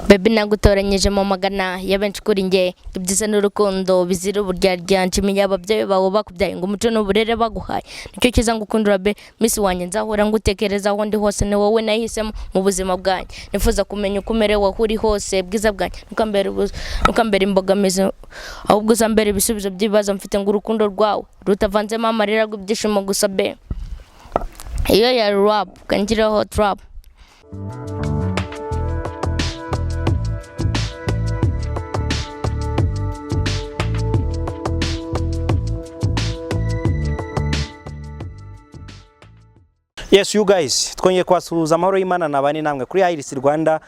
Baby nagutoranyije mu magana y'abenshi kuri nge ibyiza n'urukundo bizira uburyaryanjye imiye ababyeyi bawe bakubyaye ngo umuco n'uburere baguhaye nicyo kiza ngukundura be Miss wanjye nzahora ngutekereza aho ndi hose ni wowe nahisemo mu buzima bwanjye nifuza kumenya uko umerewe aho uri hose bwiza bwanjye nukambere imbogamizi ahubwo uzambere ibisubizo by'ibibazo mfite ngo urukundo rwawe rutavanzemo amarira rw'ibyishimo gusa be iyo ya rap kanjiraho trap. Yes you guys twongeye kwasuhuza amahoro y'Imana nabane namwe kuri Iris Rwanda.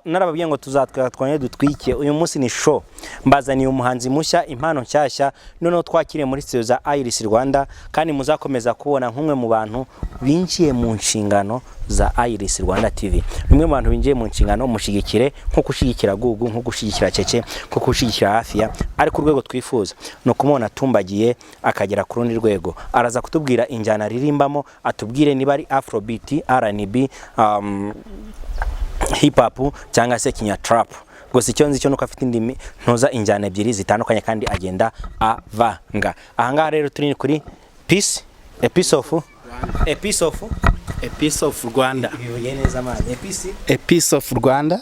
Narababwiye ngo tuzatwanye dutwike uyu munsi ni show mbazaniye umuhanzi mushya impano nshyashya noneho twakire muri studio za Iris Rwanda kandi muzakomeza kubona nk'umwe mu bantu binjiye mu nshingano za Iris Rwanda TV. Nimwe mu bantu binjiye mu nshingano mushigikire nko kushigikira Gugu nko gushigikira Cece nko kushigikira Hafiya ari ku rwego twifuza no kumona tumbagiye akagera ku rundi rwego araza kutubwira injyana ririmbamo atubwire niba ari Afrobeat, R&B, hip hop cyangwa se kinya trap. Gusa icyo nzi cyo nuko afite indimi ntoza injyana ebyiri zitandukanye kandi agenda avanga. Ahangaha rero turi kuri a piece of Rwanda. Bivuye neza amanye a piece of Rwanda.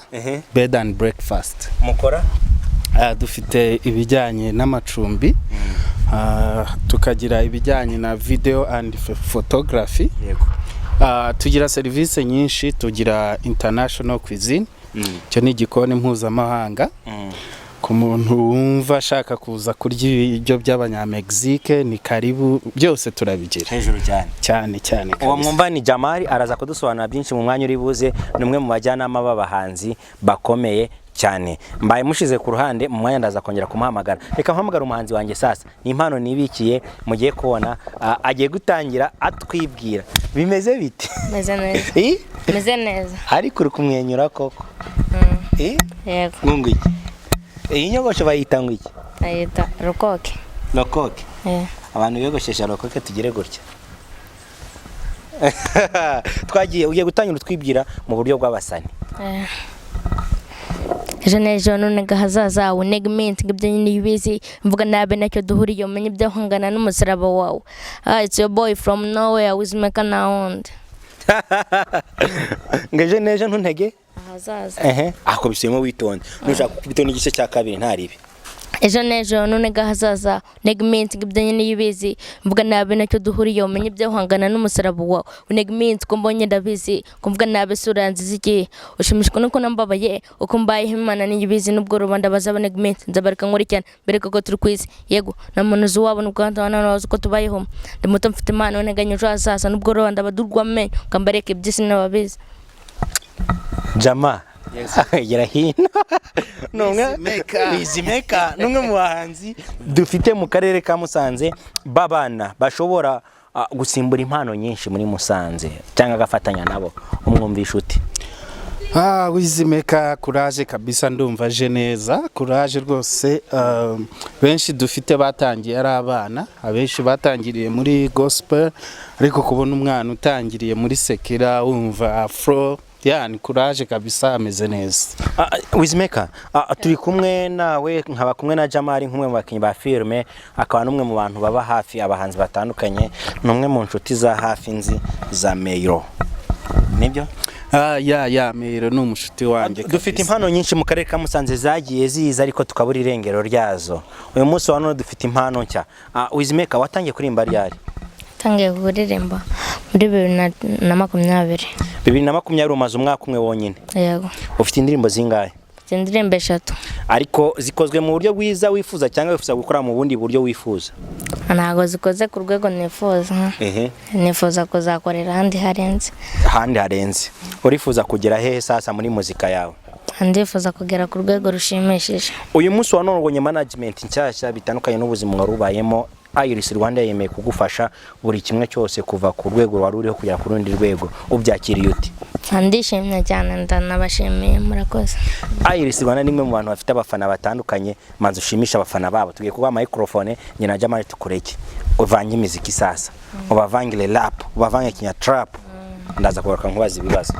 Bed and breakfast. Mukora dufite ibijyanye n'amacumbi. Tukagira ibijyanye na video and photography. Yego. Tugira service nyinshi, tugira international cuisine. Cyo ni igikoni mpuzamahanga. Ku muntu wumva ashaka kuza kurya ibiryo by'abanyamexike ni karibu, byose turabigira hejuru cyane. Uwo mwumva ni Jamari araza kudusobanura byinshi mu mwanya uri buze numwe mu bajyanama b'abahanzi bakomeye cyane. Mbaye mushize ku ruhande mu mwanya ndaza kongera kumuhamagara. Reka mpamagara umuhanzi wanjye sasa. Ni impano nibikiye mugiye kubona agiye gutangira atwibwira. Bimeze bite? Meze neza. Hari kuri kumwenyura koko. Yego. Ngungiki. Iyi nyogosho bayita ngwiki? Ayita rokoke. Rokoke. Abantu yogoshesha rokoke tugire gutya. Twagiye ugiye gutangira utwibwira mu buryo bw'abasani. Ejo none gahazaza unega iminsi ngibyo nyine ibizi mvuga nabe nacyo duhuriye umenye ibyo hangana n'umusaraba wawe. It's your boy from nowhere Wizzy Maker Umwana. Ngeje nejo ntuntege? Ahazaza. Ako bisemo witonde. Nushaka kubitona igice cya kabiri ntaribi. Ejo none gahazaza unega iminsi ngibyo nyine ibizi mvuga nabe nacyo duhuriye umenye ibyo hangana n'umusaraba wawe. Unega iminsi ko mbonye ndabizi ko mvuga nabe sura nziza iki ushimishwa nuko nambabaye uko mbaye Imana n'ibizi nubwo rubanda bazabonega iminsi nzabareka nkuri cyane bereka ko turi kwisi. Yego na muntu zuwabo n'ubwanza wanabaza ko tubayeho ndi muto mfite Imana uneganye ejo hazaza nubwo rubanda badurwame kambareke ibyisi n'ababizi. Jama yera hino Wizzy Maker numwe mu bahanzi dufite mu karere ka Musanze babana bashobora gusimbura impano nyinshi muri Musanze cyangwa gafatanya nabo umwumvisha uti? Wizzy Maker courage kabisa, ndumva je neza courage rwose. Benshi dufite batangiye ari abana, abenshi batangiriye muri gospel ariko kubona umwana utangiriye muri sekira wumva afro yani courage kabisa, ameze neza. Wizzy Maker turi kumwe nawe nkaba kumwe na Jamari nk'umwe mu bakinyi ba filme akaba numwe mu bantu baba hafi abahanzi batandukanye numwe mu nshuti za hafi nzi za Meiro nibyo? Meiro ni umushuti wanjye. Dufite impano nyinshi mu karere ka Musanze zagiye ziza ariko tukabura irengero ryazo. Uyu munsi wa none dufite impano nshya. Wizzy Maker watangiye kuririmba ryari? Tangiye kuririmba muri 2020. 2020 umaze umwaka umwe wonyine? Yego. Ufite indirimbo zingahe? Ufite indirimbo 3. Ariko zikozwe mu buryo bwiza wifuza cyangwa wifuza gukora mu bundi buryo wifuza? Ntago zikoze ku rwego nifuza. Nifuza kuzakorera handi harenze. Urifuza kugera hehe sasa muri muzika yawe? Ndifuza kugera ku rwego rushimishije. Uyu munsi wa none ubonye management nshyashya bitandukanye n'ubuzima warubayemo. Iris Rwanda yemeye kugufasha buri kimwe cyose kuva ku rwego wari uriho kugera ku rundi rwego. Ubyakiriye uti? Ndishimye cyane ndanabashimiye murakoze. Iris Rwanda nimwe mu bantu bafite abafana batandukanye manzi ushimisha abafana babo. Tugiye kuba microphone nyina na Jamari tukureke uvange imiziki sasa ubavangire rap ubavange kinya trap ndaza kugaruka nkubaza ibibazo.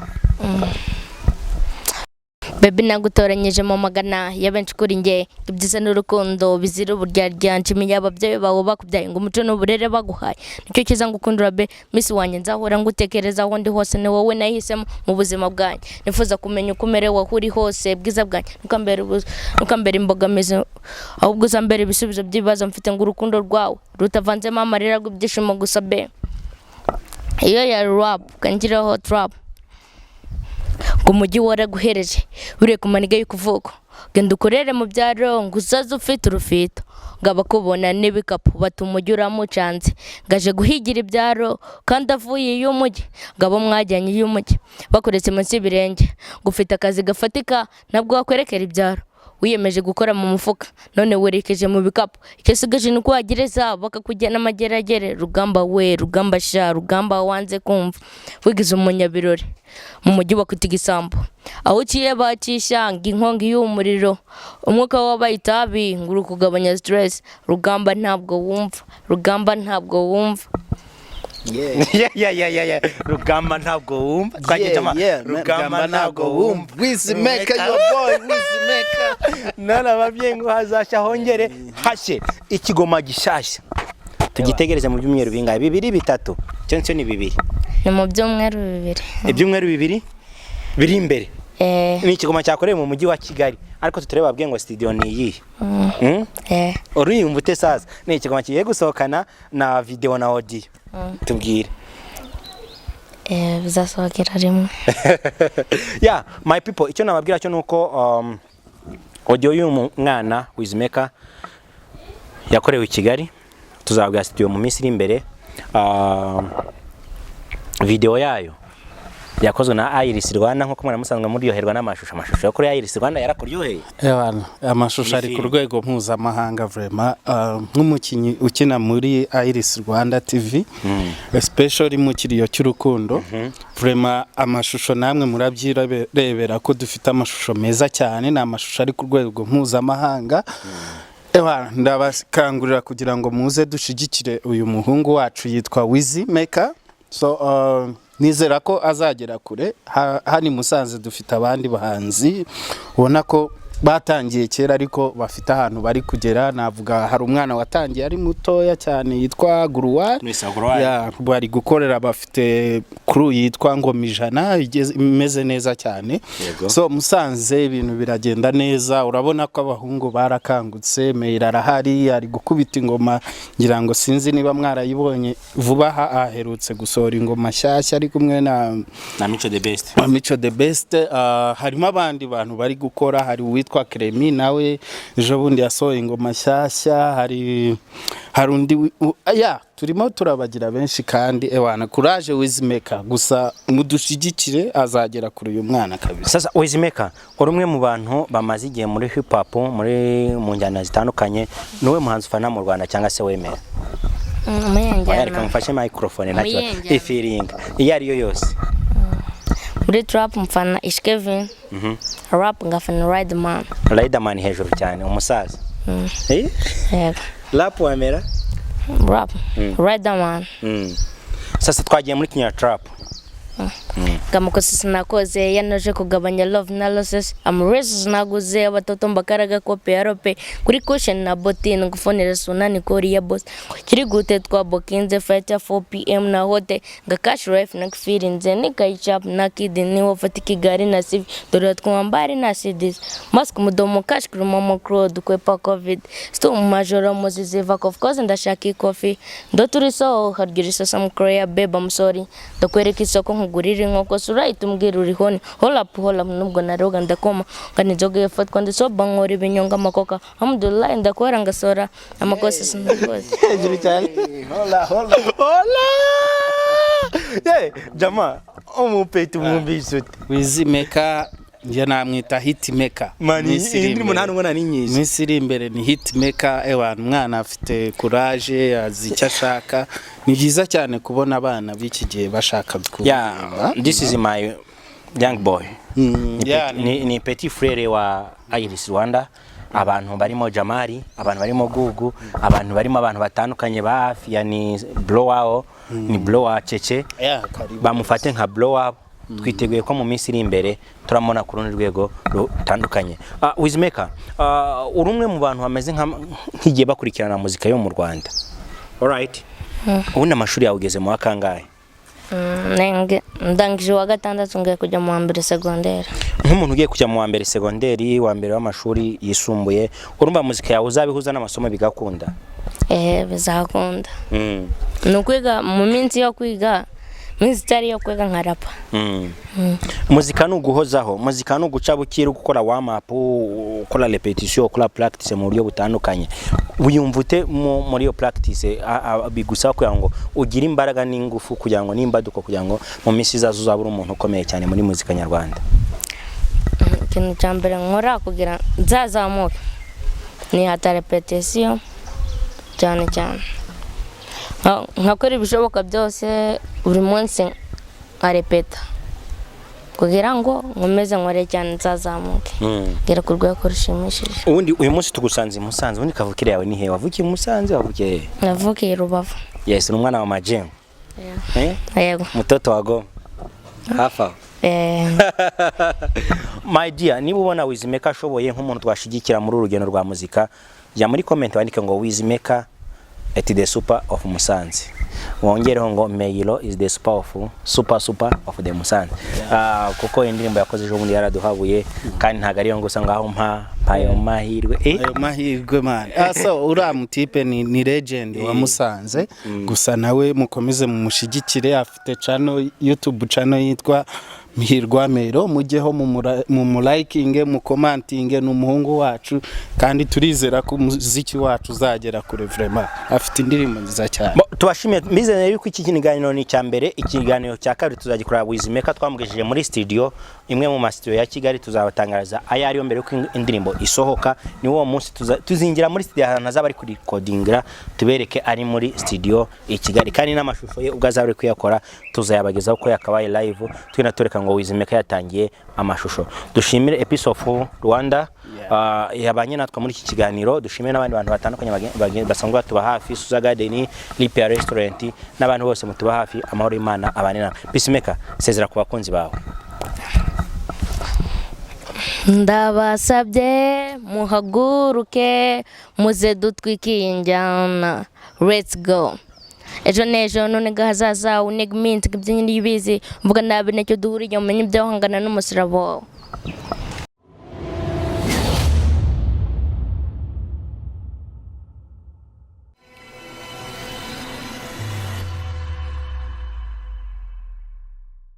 Baby nagutoranyije mu magana y'abenshi kuri nge ibyiza n'urukundo bizira uburyarya nshimiye ababyeyi bawe bakubyaye ngo umuco n'uburere baguhaye nicyo kiza ngukundura be Miss wanjye nzahora ngutekereza aho ndi hose ni wowe nahisemo mu buzima bwanjye nifuza kumenya uko umerewe aho uri hose bwiza bwanjye nukambere imbogamizi ahubwo uzambere ibisubizo by'ibibazo mfite ngo urukundo rwawe rutavanzemo amarira rw'ibyishimo gusa be iyo ya rap kangiraho trap ngo umujyi waraguhereje buriye ku maniga y'ukuvuko genda ukorere mu byaro ngo uzaze ufite urufito ngo abakubona n'ibikapu batuma umujyi uramucanze ngaje guhigira ibyaro kandi avuye y'umujyi ngo abo mwajyanye y'umujyi bakuretse munsi y'ibirenge ngo ufite akazi gafatika ntabwo wakwerekera ibyaro wiyemeje gukora mu mufuka none werekeje mu bikapu icyo sigaje nuko wagereza bakakujyana amageragere rugamba we rugamba sha rugamba wanze kumva wigize umunyabirori mu mujyi wakwita igisambo aho uciye bakisha ngo inkongi y'umuriro umwuka w'abayitabi ngo uri kugabanya stress rugamba ntabwo wumva Yeah. Rugamba ntabwo wumva. Rugamba ntabwo wumva. Wizzy Maker your boy, Wizzy Maker. Nana ababyeyi ngo hazashya hongere hashye ikigoma gishashya. Tugitegereze mu byumweru bingahe? 2 3. Cyo ni 2. ni mu byumweru 2. Ibyumweru 2 biri imbere. Ni ikigoma cyakorewe mu mujyi wa Kigali. Ariko tutureba babwiye ngo studio ni iyi. Uriyumva ute sasa? Ni ikigoma kigiye gusohokana na video na audio. Tubwire. Bizasohokera rimwe. Yeah, my people, icyo nababwira cyo nuko audio y'umwana Wizzy Maker yakorewe i Kigali. Tuzabwa studio mu minsi iri imbere. Video yayo yakozwe na Iris Rwanda nko kumwana musanzwe muri yoherwa n'amashusho yo kuri Iris Rwanda yarakuryoheye. Amashusho ari ku rwego mpuzamahanga vraiment nk'umukinyi ukina muri Iris Rwanda TV especially mu kiriyo cy'urukundo vraiment amashusho namwe murabyirebera ko dufite amashusho meza cyane na amashusho ari ku rwego mpuzamahanga. Ndabakangurira kugira ngo muze dushigikire uyu muhungu wacu yitwa Wizzy Maker. So nizera ko azagera kure. Hani Musanze dufite abandi bahanzi ubona ko batangiye kera ariko bafite ahantu bari kugera. Navuga hari umwana watangiye ari mutoya cyane yitwa Guruwa, bari gukorera bafite crew yitwa Ngomijana imeze neza cyane. So Musanze ibintu biragenda neza, urabona ko abahungu barakangutse. Meira arahari ari gukubita ingoma, ngira ngo sinzi niba mwarayibonye vuba aherutse gusohora ingoma shyashya ari kumwe na Mico the Best. Harimo abandi bantu bari gukora, hari witwa Kremi nawe ejo bundi yasohoye ingoma shyashya, hari undi turimo turabagira benshi kandi courage Wizzy Maker, gusa mudushigikire azagera kuri uyu mwana kabisa. Sasa Wizzy Maker urumwe mu bantu bamaze igihe muri hip hop mu njyana zitandukanye, niwe muhanzi ufana mu Rwanda cyangwa se wemera? Reka mfashe microphone ntacyo ifiring iyo ari yo yose. Muri trap mfana Kevin. Rap ngafana Riderman hejuru cyane umusaza. Rap wamera? Rap Riderman. Sasa twagiye muri Kenya trap. Kamukosi sinakoze yanoje kugabanya love na losses amurezi naguze abatoto mbakaraga kope arope kuri cushion na botin ngufonera sunani kori ya boss kiri gute twabokinze fight ya 4 pm na hote nga cash life na feelings ni kaichap na kid ni wafati Kigali na CV dore twambari na CDs mask mudomo cash kuruma mo crowd kwepa covid sto majora muziziva of course ndashaki coffee ndo turiso hargirisa some cray babe I'm sorry ndakwereka isoko nkugurira inkoko sura itumbwira urihone hola nubwo naroga ndakoma nganijoge yafatwa ndisoba nkora ibinyonga makoka alhamdulillah ndakora ngasora amakosa sinakoze hejuru cyane. Hola jama umupeti mwumvise Wizzy Maker njye namwita hit maker. Indi munani ngona ni nyizi Misiri imbere ni hit maker. Umwana afite courage azi icyo ashaka. Ni byiza cyane kubona abana b'iki gihe bashaka gukora. This is my young boy. Ni petit frère wa Iris Rwanda. Abantu barimo Jamari, abantu barimo Gugu, abantu barimo abantu batandukanye ba hafi ya ni blow wao, ni blow wa Cheche. Bamufate nka blow wao twiteguye ko mu minsi iri imbere turamona ku rundi rwego rutandukanye. Wizzy Maker, uri umwe mu bantu bameze nk'igiye bakurikirana muzika yo mu Rwanda. Alright. Ubundi amashuri yawe ugeze mu wa kangahe? Ndangije wa gatandatu ngiye kujya mu wa mbere segonderi. Nk'umuntu ugiye kujya mu wa mbere segonderi, wa mbere w'amashuri yisumbuye, urumva muzika yawe uzabihuza n'amasomo bigakunda? Bizakunda. Ni ukwiga mu minsi yo kwiga, minsi itari yo kwiga nka rapa. Muzika ni uguhozaho, muzika ni uguca bukira, gukora warm up, gukora repetition, gukora practice mu buryo butandukanye. Wiyumva ute muri iyo practice bigusaba kugira ngo ugire imbaraga n'ingufu kugira ngo n'imbaduko kugira ngo mu minsi izaza uzabura umuntu ukomeye cyane muri muzika nyarwanda? Ikintu cya mbere nkora kugira nzazamuke ni repetition cyane cyane. Nkakora ibishoboka byose buri munsi nkarepeta kugira ngo nkomeze nkore cyane nzazamuke ngera ku rwego rushimishije. Ubundi uyu munsi tugusanze Musanze, ubundi kavukire yawe ni he? Wavukiye Musanze, wavukiye he? Navukiye Rubavu. Yes, ni umwana wa Majem. Yego. Mutoto wa Goma. Hafa. My dear, niba ubona Wizzy Maker ashoboye nk'umuntu twashigikira muri urugendo rwa muzika, jya muri comment wandike ngo Wizzy Maker at the super of Musanze. Wongereho ngo Meyilo is the super of the Musanze. Kuko indirimbo yakoze ejo bundi yaraduhabuye kandi ntago ariyo ngo usanga aho ayo mahirwe ayo mahirwe man. So uramutipe ni legend wa Musanze, gusa nawe mukomeze mumushigikire, afite channel YouTube channel yitwa Mihirwa Mero, mujyeho mu likinge, mu commentinge, n'umuhungu wacu kandi turizera ko muziki wacu uzagera kure vraiment. Afite indirimbo nziza cyane. Tubashimiye mbizene yuko iki kiganiro ni cya mbere, ikiganiro cya kabiri tuzagikora Wizzy Maker twamugejeje muri studio imwe mu studio ya Kigali, tuzabatangariza aya ariyo mbere yuko indirimbo isohoka. Ni wo munsi tuzingira muri studio ahantu azaba ari kuri recordingira, tubereke ari muri studio i Kigali kandi n'amashusho ye ubwo azaba ari kuyakora tuzayabagezaho ko yakabaye live, twina tureka ngo Wizzy Maker yatangiye amashusho. Dushimire Episode of Rwanda yabanye natwe muri iki kiganiro, dushimire n'abandi bantu batandukanye basanzwe batuba hafi, Suza Garden, Lipia Restaurant n'abantu bose mutuba hafi. Amahoro y'Imana abane na Wizzy Maker, sezera ku bakunzi bawe. Ndabasabye muhaguruke muze dutwikiye injyana, let's go. Ejo nejo none gahazaza unegminti kibyinyiri bizi mvuga nabi necyo duhurije umenye ibyo hangana n'umusirabo.